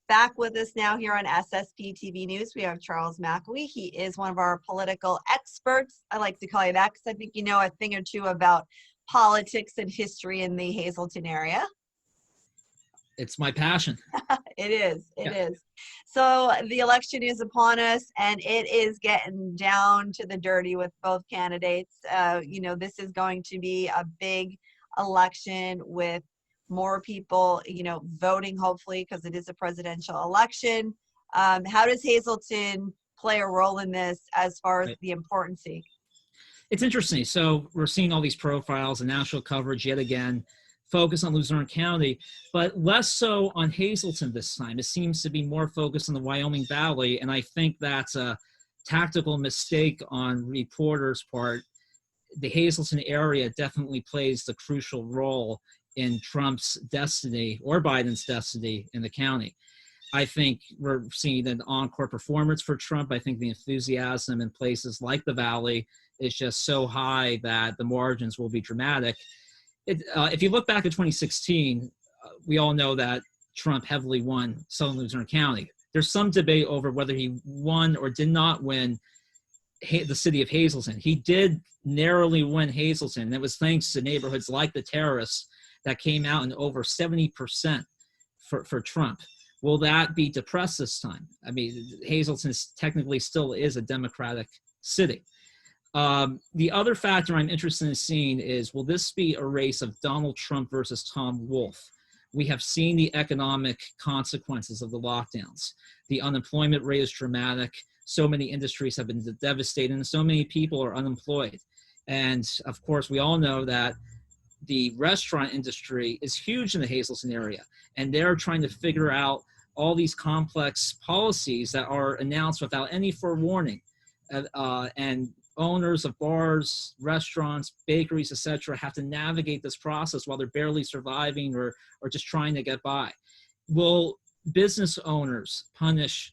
Back with us now here on SSPTV News, we have Charles McAwee. He is one of our political experts. I like to call you that because I think you know a thing or two about politics and history in the Hazleton area. It's my passion. It is. It is. So the election is upon us, and it is getting down to the dirty with both candidates. This is going to be a big election with more people, voting, hopefully, because it is a presidential election. How does Hazleton play a role in this as far as the importance? It's interesting. So we're seeing all these profiles and national coverage yet again, focus on Luzerne County, but less so on Hazleton this time. It seems to be more focused on the Wyoming Valley, and I think that's a tactical mistake on reporters' part. The Hazleton area definitely plays the crucial role in Trump's destiny or Biden's destiny in the county. I think we're seeing an encore performance for Trump. I think the enthusiasm in places like the Valley is just so high that the margins will be dramatic. If you look back at 2016, we all know that Trump heavily won Southern Luzerne County. There's some debate over whether he won or did not win the city of Hazleton. He did narrowly win Hazleton, and it was thanks to neighborhoods like the Terrace that came out in over 70% for Trump. Will that be depressed this time? I mean, Hazleton technically still is a Democratic city. The other factor I'm interested in seeing is, will this be a race of Donald Trump versus Tom Wolf? We have seen the economic consequences of the lockdowns. The unemployment rate is dramatic. So many industries have been devastated, and so many people are unemployed. And of course, we all know that the restaurant industry is huge in the Hazleton area, and they're trying to figure out all these complex policies that are announced without any forewarning. And owners of bars, restaurants, bakeries, etc., have to navigate this process while they're barely surviving or just trying to get by. Will business owners punish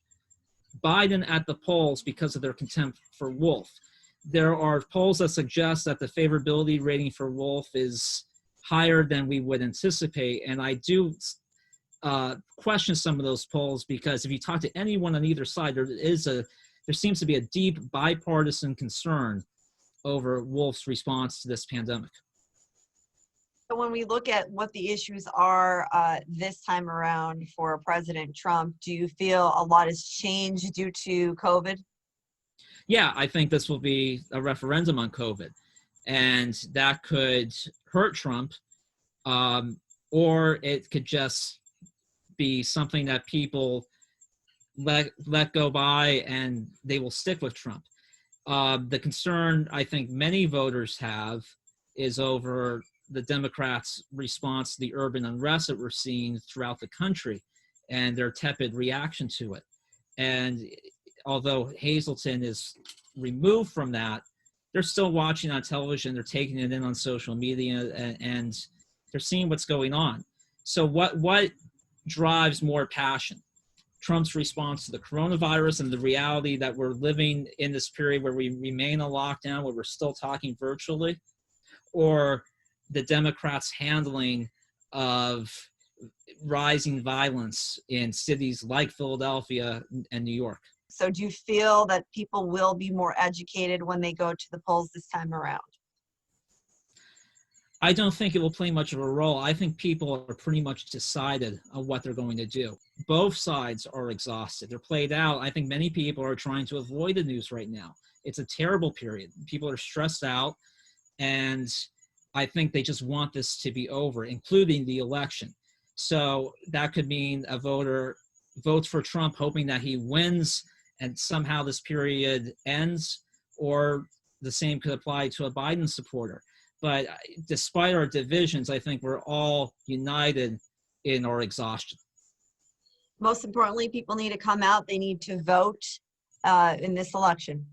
Biden at the polls because of their contempt for Wolf? There are polls that suggest that the favorability rating for Wolf is higher than we would anticipate, and I do question some of those polls, because if you talk to anyone on either side, there seems to be a deep bipartisan concern over Wolf's response to this pandemic. So when we look at what the issues are this time around for President Trump, do you feel a lot has changed due to COVID? Yeah, I think this will be a referendum on COVID, and that could hurt Trump, or it could just be something that people let go by and they will stick with Trump. The concern I think many voters have is over the Democrats' response to the urban unrest that we're seeing throughout the country and their tepid reaction to it. And although Hazleton is removed from that, they're still watching on television, they're taking it in on social media, and they're seeing what's going on. So what drives more passion? Trump's response to the coronavirus and the reality that we're living in this period where we remain in lockdown, where we're still talking virtually, or the Democrats' handling of rising violence in cities like Philadelphia and New York? So do you feel that people will be more educated when they go to the polls this time around? I don't think it will play much of a role. I think people are pretty much decided on what they're going to do. Both sides are exhausted. They're played out. I think many people are trying to avoid the news right now. It's a terrible period. People are stressed out, and I think they just want this to be over, including the election. So that could mean a voter votes for Trump hoping that he wins and somehow this period ends, or the same could apply to a Biden supporter. But despite our divisions, I think we're all united in our exhaustion. Most importantly, people need to come out. They need to vote in this election.